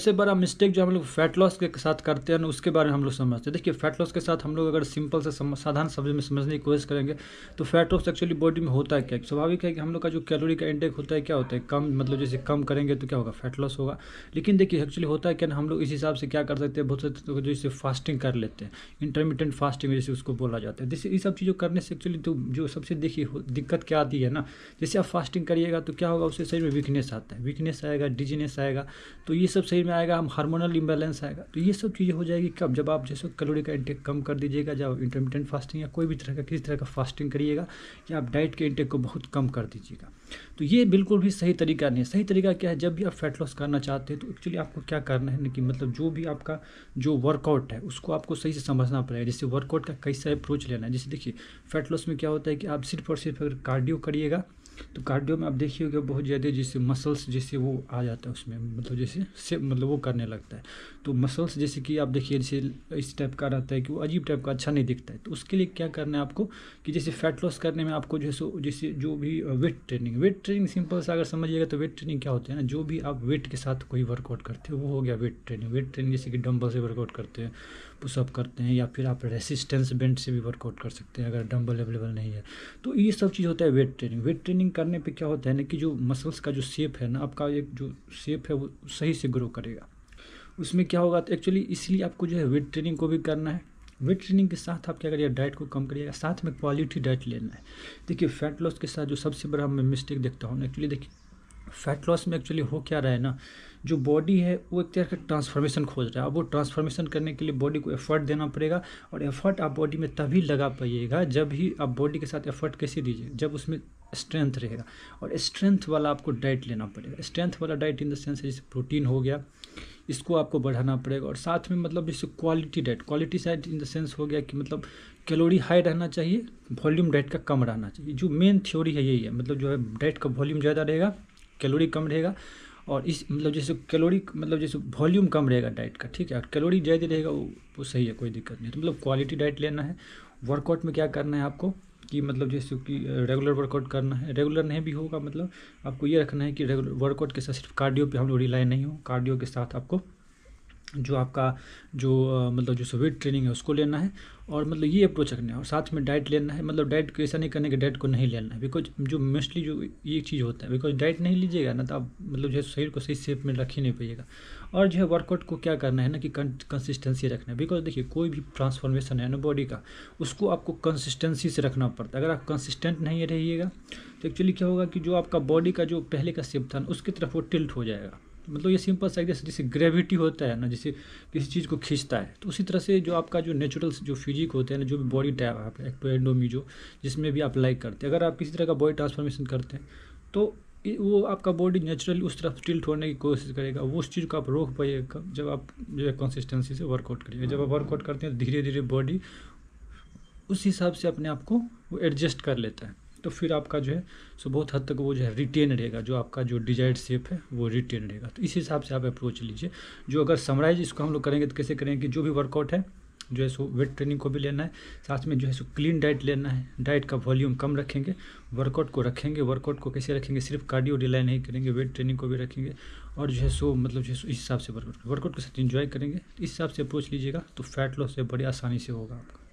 सबसे बड़ा मिस्टेक जो हम लोग फैट लॉस के साथ करते हैं ना, उसके बारे में हम लोग समझते हैं। देखिए फैट लॉस के साथ हम लोग अगर सिंपल से साधारण शब्द में समझने की कोशिश करेंगे तो फैट लॉस एक्चुअली बॉडी में होता है क्या। स्वाभाविक है कि हम लोग का जो कैलोरी का इंटेक होता है क्या होता है कम, मतलब जैसे कम करेंगे तो क्या होगा, फैट लॉस होगा। लेकिन देखिए एक्चुअली होता है क्या ना, हम लोग इस हिसाब से क्या कर सकते हैं, बहुत से जैसे फास्टिंग कर लेते हैं, इंटरमीडिएंट फास्टिंग जैसे उसको बोला जाता है। जैसे ये सब चीज़ों करने से एक्चुअली तो जो सबसे देखिए दिक्कत क्या आती है ना, जैसे आप फास्टिंग करिएगा तो क्या होगा, उससे शरीर में वीकनेस आता है, वीकनेस आएगा, डिजीनेस आएगा, तो ये सब शरीर में आएगा, हम हार्मोनल इम्बैलेंस आएगा। तो ये सब चीज़ें हो जाएगी कब, जब आप जैसे कैलोरी का इंटेक कम कर दीजिएगा, जब इंटरमीडिएंट फास्टिंग या कोई भी तरह का किसी तरह का फास्टिंग करिएगा, या आप डाइट के इंटेक को बहुत कम कर दीजिएगा। तो ये बिल्कुल भी सही तरीका नहीं है। सही तरीका क्या है, जब भी आप फैट लॉस करना चाहते हैं तो एक्चुअली आपको क्या करना है ना, कि मतलब जो भी आपका जो वर्कआउट है उसको आपको सही से समझना पड़ेगा। जैसे वर्कआउट का कैसा अप्रोच लेना है। जैसे देखिए फैट लॉस में क्या होता है कि आप सिर्फ और सिर्फ अगर कार्डियो करिएगा तो कार्डियो में आप देखिएगा बहुत ज़्यादा जैसे मसल्स जैसे वो आ जाता है उसमें, मतलब जैसे से मतलब वो करने लगता है। तो मसल्स जैसे कि आप देखिए जैसे इस टाइप का रहता है कि वो अजीब टाइप का अच्छा नहीं दिखता है। तो उसके लिए क्या करना है आपको, कि जैसे फैट लॉस करने में आपको जैसे जो भी वेट ट्रेनिंग सिंपल सा अगर समझिएगा तो वेट ट्रेनिंग क्या होता है ना, जो भी आप वेट के साथ कोई वर्कआउट करते हो वो हो गया वेट ट्रेनिंग। वेट ट्रेनिंग जैसे कि डंबल से वर्कआउट करते हैं, पुशअप करते हैं, या फिर आप रेसिस्टेंस बेंच से भी वर्कआउट कर सकते हैं अगर डंबल अवेलेबल नहीं है। तो ये सब चीज़ होता है वेट ट्रेनिंग। वेट ट्रेनिंग करने पे क्या होता है ना, कि जो मसल्स का जो शेप है ना, आपका एक जो शेप है वो सही से ग्रो करेगा। उसमें क्या होगा, तो एक्चुअली इसलिए आपको जो है वेट ट्रेनिंग को भी करना है। वेट ट्रेनिंग के साथ आप क्या करिएगा, डाइट को कम करिएगा, साथ में क्वालिटी डाइट लेना है। देखिए फैट लॉस के साथ जो सबसे बड़ा मैं मिस्टेक देखता हूँ एक्चुअली, देखिए फैट लॉस में एक्चुअली हो क्या रहा है ना, जो बॉडी है वो एक तरह का ट्रांसफॉर्मेशन खोज रहा है। अब वो ट्रांसफॉर्मेशन करने के लिए बॉडी को एफर्ट देना पड़ेगा, और एफर्ट आप बॉडी में तभी लगा पाइएगा जब ही आप बॉडी के साथ एफर्ट कैसे दीजिए, जब उसमें स्ट्रेंथ रहेगा। और स्ट्रेंथ वाला आपको डाइट लेना पड़ेगा। स्ट्रेंथ वाला डाइट इन द सेंस जैसे प्रोटीन हो गया, इसको आपको बढ़ाना पड़ेगा। और साथ में मतलब जैसे quality diet in the sense हो गया कि मतलब कैलोरी हाई रहना चाहिए, वॉल्यूम डाइट का कम रहना चाहिए। जो मेन थ्योरी है यही है, मतलब जो है डाइट का वॉल्यूम ज़्यादा रहेगा, कैलोरी कम रहेगा। और इस मतलब जैसे कैलोरी मतलब जैसे वॉल्यूम कम रहेगा डाइट का, ठीक है, और कैलोरी ज़्यादा रहेगा वो सही है, कोई दिक्कत नहीं। तो मतलब क्वालिटी डाइट लेना है। वर्कआउट में क्या करना है आपको, कि मतलब जैसे कि रेगुलर वर्कआउट करना है। रेगुलर नहीं भी होगा, मतलब आपको ये रखना है कि रेगुलर वर्कआउट के साथ सिर्फ कार्डियो पे हम लोग रिलाई नहीं हो। कार्डियो के साथ आपको जो आपका जो मतलब जो वेट ट्रेनिंग है उसको लेना है, और मतलब ये अप्रोच रखना है। और साथ में डाइट लेना है। मतलब डाइट को ऐसा नहीं करने कि डाइट को नहीं लेना है, बिकॉज जो मोस्टली जो ये चीज़ होता है, बिकॉज डाइट नहीं लीजिएगा ना तो आप मतलब जो है शरीर को सही शेप में रख ही नहीं पाइएगा। और जो है वर्कआउट को क्या करना है ना, कि कंसिस्टेंसी रखना है। बिकॉज देखिए कोई भी ट्रांसफॉर्मेशन है ना बॉडी का, उसको आपको कंसिस्टेंसी से रखना पड़ता है। अगर आप कंसिस्टेंट नहीं रहिएगा तो एक्चुअली क्या होगा, कि जो आपका बॉडी का जो पहले का शेप था ना उसकी तरफ वो टिल्ट हो जाएगा। मतलब ये सिंपल सा जैसे ग्रेविटी होता है ना, जैसे किसी चीज़ को खींचता है, तो उसी तरह से जो आपका जो नेचुरल जो फिजिक होते हैं ना, जो भी बॉडी टाइप आप एक्टोएंडोमी जो जिसमें भी आप लाइक करते हैं, अगर आप किसी तरह का बॉडी ट्रांसफॉर्मेशन करते हैं तो वो आपका बॉडी नेचुरली उस तरफ टिल्ट होने की कोशिश करेगा। वो उस चीज़ को आप रोक पाइएगा जब आप जो है कंसिस्टेंसी से वर्कआउट करिएगा। जब आप वर्कआउट करते हैं धीरे धीरे बॉडी उस हिसाब से अपने आप को वो एडजस्ट कर लेता है। तो फिर आपका जो है सो बहुत हद तक वो जो है रिटेन रहेगा, जो आपका जो डिजायर्ड शेप है वो रिटेन रहेगा। तो इस हिसाब से आप अप्रोच लीजिए। जो अगर समराइज इसको हम लोग करेंगे तो कैसे करेंगे, कि जो भी वर्कआउट है जो है सो वेट ट्रेनिंग को भी लेना है, साथ में जो है सो क्लीन डाइट लेना है। डाइट का वॉल्यूम कम रखेंगे, वर्कआउट को रखेंगे। वर्कआउट को कैसे रखेंगे, सिर्फ कार्डियो रिलाई नहीं करेंगे, वेट ट्रेनिंग को भी रखेंगे। और जो है सो मतलब जो है सो इस हिसाब से वर्कआउट के साथ एंजॉय करेंगे। इस हिसाब से अप्रोच लीजिएगा तो फैट लॉस से बड़ी आसानी से होगा आपका।